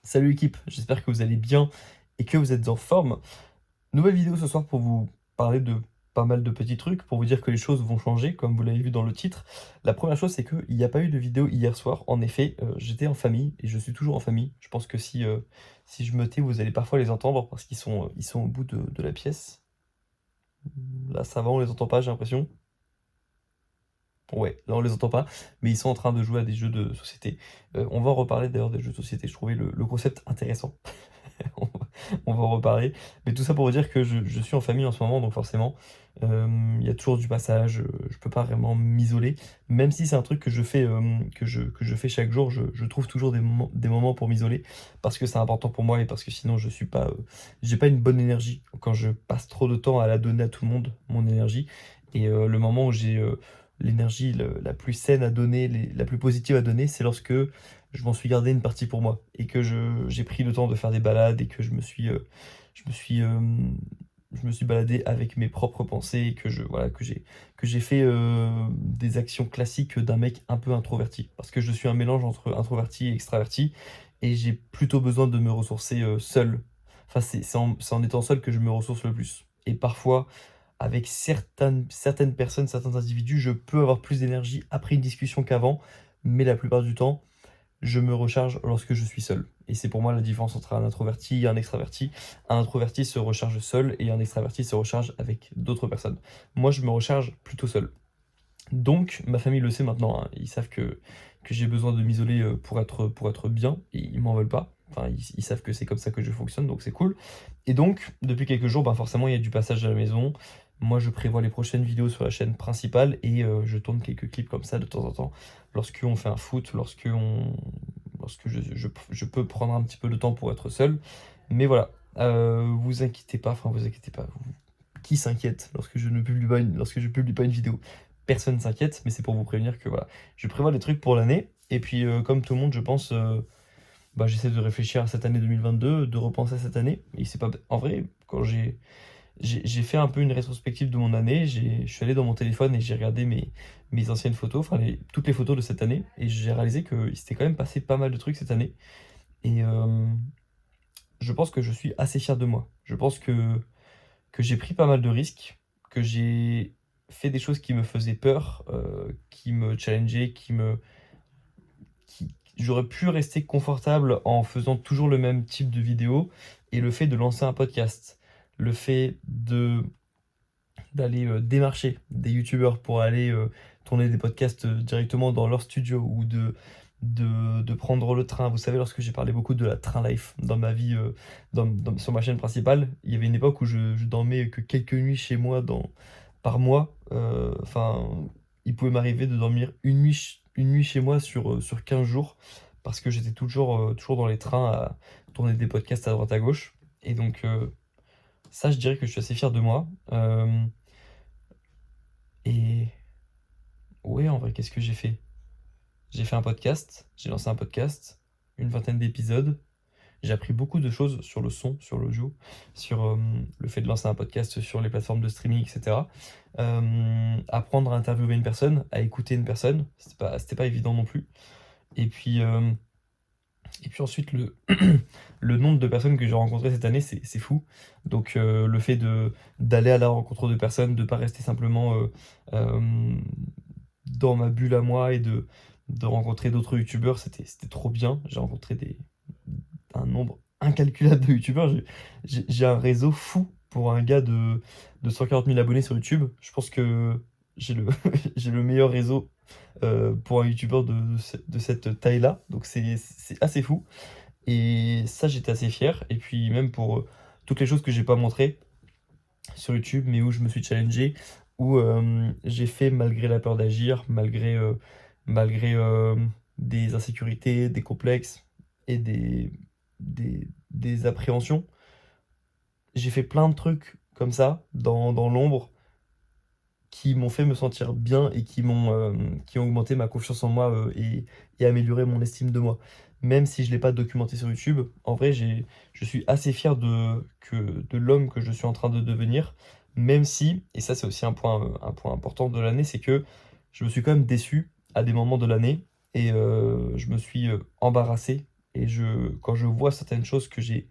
Salut équipe, j'espère que vous allez bien et que vous êtes en forme. Nouvelle vidéo ce soir pour vous parler de pas mal de petits trucs, pour vous dire que les choses vont changer, comme vous l'avez vu dans le titre. La première chose, c'est qu'il n'y a pas eu de vidéo hier soir. En effet, j'étais en famille et je suis toujours en famille. Je pense que si je me tais, vous allez parfois les entendre parce qu'ils sont au bout de la pièce. Là, ça va, on les entend pas, j'ai l'impression. Ouais, là on les entend pas, mais ils sont en train de jouer à des jeux de société. On va en reparler d'ailleurs des jeux de société, je trouvais le concept intéressant. On va on va en reparler. Mais tout ça pour vous dire que je suis en famille en ce moment, donc forcément, il y a toujours du passage, je peux pas vraiment m'isoler. Même si c'est un truc que je fais, que je fais chaque jour, je trouve toujours des moments pour m'isoler, parce que c'est important pour moi et parce que sinon je suis pas, j'ai pas une bonne énergie quand je passe trop de temps à la donner à tout le monde, mon énergie. Et le moment où j'ai, l'énergie la plus saine à donner, la plus positive à donner, c'est lorsque je m'en suis gardé une partie pour moi et que j'ai pris le temps de faire des balades et que je me suis, je me suis baladé avec mes propres pensées et que voilà, que j'ai fait, des actions classiques d'un mec un peu introverti. Parce que je suis un mélange entre introverti et extraverti et j'ai plutôt besoin de me ressourcer, seul. Enfin, c'est en étant seul que je me ressource le plus et parfois, avec certaines personnes, certains individus, je peux avoir plus d'énergie après une discussion qu'avant, mais la plupart du temps, je me recharge lorsque je suis seul. Et c'est pour moi la différence entre un introverti et un extraverti. Un introverti se recharge seul et un extraverti se recharge avec d'autres personnes. Moi, je me recharge plutôt seul. Donc, ma famille le sait maintenant, hein. Ils savent que j'ai besoin de m'isoler pour être bien et ils m'en veulent pas. Enfin, ils savent que c'est comme ça que je fonctionne, donc c'est cool. Et donc, depuis quelques jours, ben forcément, il y a du passage à la maison. Moi, je prévois les prochaines vidéos sur la chaîne principale et je tourne quelques clips comme ça de temps en temps. Lorsqu'on fait un foot, lorsque je peux prendre un petit peu de temps pour être seul. Mais voilà, vous inquiétez pas, enfin vous inquiétez pas. Qui s'inquiète lorsque je publie pas une vidéo? Personne s'inquiète, mais c'est pour vous prévenir que voilà, je prévois des trucs pour l'année. Et puis, comme tout le monde, je pense, bah, j'essaie de réfléchir à cette année 2022, de repenser à cette année. Et c'est pas en vrai, quand j'ai fait un peu une rétrospective de mon année, je suis allé dans mon téléphone et j'ai regardé mes anciennes photos, enfin toutes les photos de cette année, et j'ai réalisé qu'il s'était quand même passé pas mal de trucs cette année. Et je pense que je suis assez fier de moi. Je pense que j'ai pris pas mal de risques, que j'ai fait des choses qui me faisaient peur, qui me challengeaient, j'aurais pu rester confortable en faisant toujours le même type de vidéo. Et le fait de lancer un podcast, le fait d'aller démarcher des youtubeurs pour aller tourner des podcasts directement dans leur studio ou de prendre le train. Vous savez, lorsque j'ai parlé beaucoup de la train life dans ma vie, sur ma chaîne principale, il y avait une époque où je dormais que quelques nuits chez moi par mois. Enfin, il pouvait m'arriver de dormir une nuit chez moi sur 15 jours parce que j'étais toujours dans les trains à tourner des podcasts à droite à gauche. Et donc, ça, je dirais que je suis assez fier de moi. Et ouais, en vrai, qu'est-ce que j'ai fait? J'ai fait un podcast, j'ai lancé un podcast, une vingtaine d'épisodes. J'ai appris beaucoup de choses sur le son, sur l'audio, sur le fait de lancer un podcast sur les plateformes de streaming, etc. Apprendre à interviewer une personne, à écouter une personne, c'était pas évident non plus. Et puis, ensuite, le nombre de personnes que j'ai rencontrées cette année, c'est fou. Donc le fait d'aller à la rencontre de personnes, de pas rester simplement dans ma bulle à moi et de rencontrer d'autres youtubeurs, c'était trop bien. J'ai rencontré un nombre incalculable de youtubeurs. J'ai un réseau fou pour un gars de 140 000 abonnés sur YouTube. Je pense que j'ai le, j'ai le meilleur réseau pour un youtubeur de cette taille-là. Donc c'est assez fou. Et ça, j'étais assez fier. Et puis même pour toutes les choses que j'ai pas montrées sur YouTube, mais où je me suis challengé, où j'ai fait malgré la peur d'agir, malgré des insécurités, des complexes et des appréhensions. J'ai fait plein de trucs comme ça, dans l'ombre, qui m'ont fait me sentir bien et qui ont augmenté ma confiance en moi et amélioré mon estime de moi. Même si je ne l'ai pas documenté sur YouTube, en vrai, je suis assez fier de l'homme que je suis en train de devenir, même si, et ça c'est aussi un point important de l'année, c'est que je me suis quand même déçu à des moments de l'année et je me suis embarrassé et quand je vois certaines choses que j'ai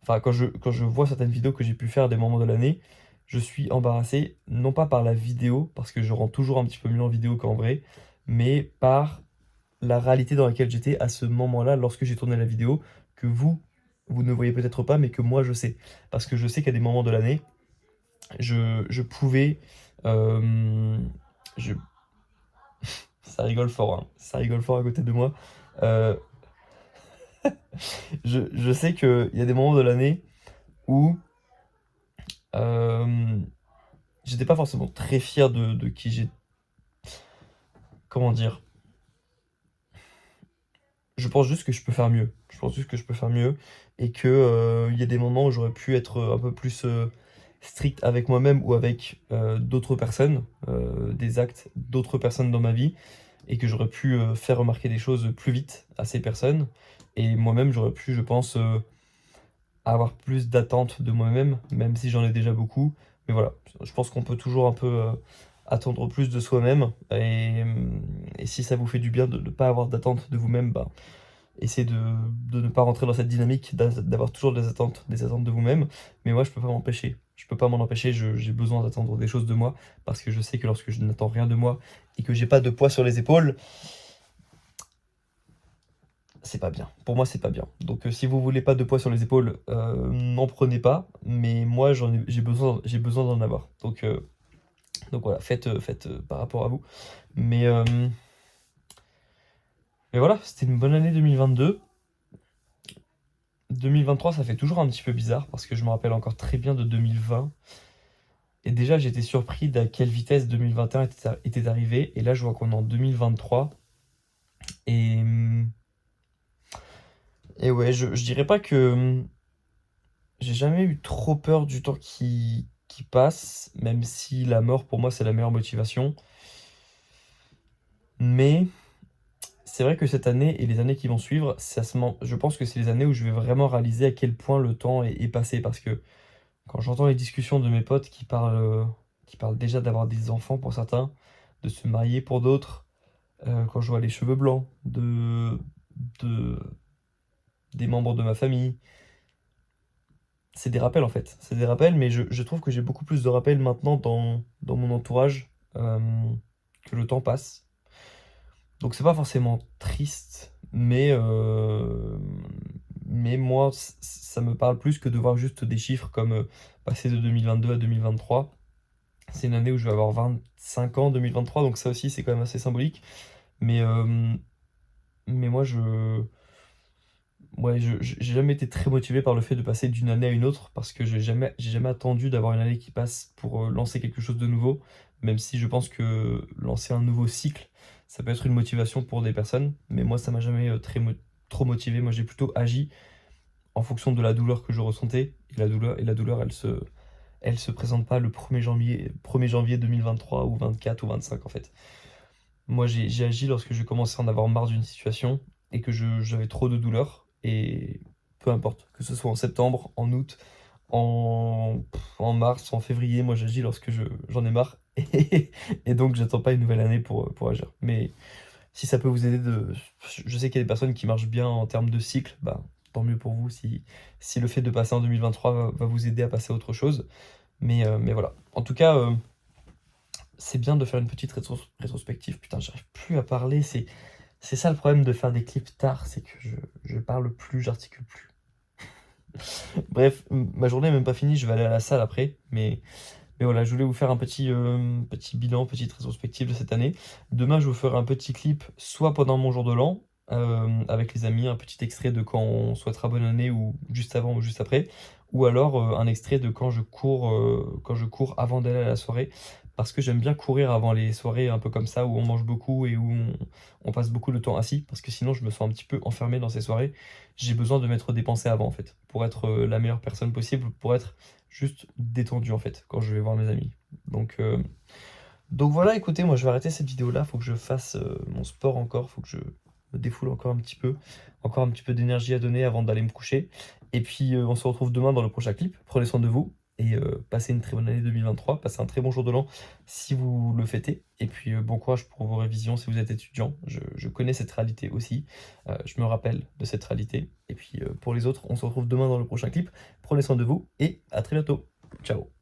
enfin, quand je vois certaines vidéos que j'ai pu faire à des moments de l'année, je suis embarrassé, non pas par la vidéo, parce que je rends toujours un petit peu mieux en vidéo qu'en vrai, mais par la réalité dans laquelle j'étais à ce moment-là, lorsque j'ai tourné la vidéo, que vous ne voyez peut-être pas, mais que moi je sais. Parce que je sais qu'à des moments de l'année, je pouvais... euh, je... Ça rigole fort, hein. Ça rigole fort à côté de moi. Euh, je sais qu'il y a des moments de l'année où euh, j'étais pas forcément très fier de qui j'ai... Comment dire? Je pense juste que je peux faire mieux. Je pense juste que je peux faire mieux et que, il y a des moments où j'aurais pu être, un peu plus, strict avec moi-même ou avec, d'autres personnes, des actes d'autres personnes dans ma vie et que j'aurais pu, faire remarquer des choses plus vite à ces personnes et moi-même j'aurais pu, je pense, avoir plus d'attentes de moi-même, même si j'en ai déjà beaucoup. Mais voilà, je pense qu'on peut toujours un peu, attendre plus de soi-même et si ça vous fait du bien de ne pas avoir d'attentes de vous-même, bah, essayez de ne pas rentrer dans cette dynamique d'avoir toujours des attentes de vous-même. Mais moi, je peux pas m'empêcher. Je peux pas m'en empêcher, j'ai besoin d'attendre des choses de moi, parce que je sais que lorsque je n'attends rien de moi et que j'ai pas de poids sur les épaules, c'est pas bien. Pour moi, c'est pas bien. Donc si vous voulez pas de poids sur les épaules, n'en prenez pas, mais moi j'ai besoin d'en avoir. Donc voilà, faites, par rapport à vous. Mais, hem, mais voilà, c'était une bonne année 2022. 2023, ça fait toujours un petit peu bizarre parce que je me rappelle encore très bien de 2020. Et déjà, j'étais surpris d'à quelle vitesse 2021 était arrivé. Et là, je vois qu'on est en 2023. Et, et ouais, je dirais pas que j'ai jamais eu trop peur du temps qui passe, même si la mort, pour moi, c'est la meilleure motivation. Mais c'est vrai que cette année et les années qui vont suivre, je pense que c'est les années où je vais vraiment réaliser à quel point le temps est passé. Parce que quand j'entends les discussions de mes potes qui parlent déjà d'avoir des enfants pour certains, de se marier pour d'autres, quand je vois les cheveux blancs de des membres de ma famille, c'est des rappels en fait. C'est des rappels, mais je trouve que j'ai beaucoup plus de rappels maintenant dans mon entourage, que le temps passe. Donc c'est pas forcément triste, mais moi, ça me parle plus que de voir juste des chiffres comme passer de 2022 à 2023. C'est une année où je vais avoir 25 ans, 2023, donc ça aussi c'est quand même assez symbolique. Mais, mais moi, ouais, j'ai jamais été très motivé par le fait de passer d'une année à une autre, parce que j'ai jamais attendu d'avoir une année qui passe pour lancer quelque chose de nouveau, même si je pense que lancer un nouveau cycle, ça peut être une motivation pour des personnes, mais moi, ça m'a jamais trop motivé. Moi, j'ai plutôt agi en fonction de la douleur que je ressentais, et la douleur, elle se présente pas le 1er janvier 2023 ou 24 ou 25 en fait. Moi, j'ai agi lorsque je commençais à en avoir marre d'une situation et que j'avais trop de douleur. Et peu importe, que ce soit en septembre, en août, en mars, en février, moi j'agis lorsque j'en ai marre. Et donc, j'attends pas une nouvelle année pour agir. Mais si ça peut vous aider je sais qu'il y a des personnes qui marchent bien en termes de cycle, bah, tant mieux pour vous si le fait de passer en 2023 va vous aider à passer à autre chose. Mais voilà. En tout cas, c'est bien de faire une petite rétrospective. Putain, j'arrive plus à parler. C'est ça le problème de faire des clips tard, c'est que je parle plus, j'articule plus. Bref, ma journée est même pas finie, je vais aller à la salle après. Mais voilà, je voulais vous faire un petit bilan, petite rétrospective de cette année. Demain, je vous ferai un petit clip, soit pendant mon jour de l'an, avec les amis, un petit extrait de quand on souhaitera bonne année, ou juste avant ou juste après, ou alors un extrait de quand je cours avant d'aller à la soirée, parce que j'aime bien courir avant les soirées un peu comme ça, où on mange beaucoup et où on passe beaucoup de temps assis, parce que sinon je me sens un petit peu enfermé dans ces soirées. J'ai besoin de m'être dépensé avant, en fait, pour être la meilleure personne possible, pour être juste détendu en fait quand je vais voir mes amis. Donc, euh, donc voilà, écoutez, moi je vais arrêter cette vidéo là, faut que je fasse mon sport encore, faut que je me défoule encore un petit peu d'énergie à donner avant d'aller me coucher. Et puis on se retrouve demain dans le prochain clip. Prenez soin de vous et passez une très bonne année 2023, passez un très bon jour de l'an si vous le fêtez et puis, bon courage pour vos révisions si vous êtes étudiant. Je connais cette réalité aussi, je me rappelle de cette réalité et puis, pour les autres, on se retrouve demain dans le prochain clip. Prenez soin de vous et à très bientôt. Ciao.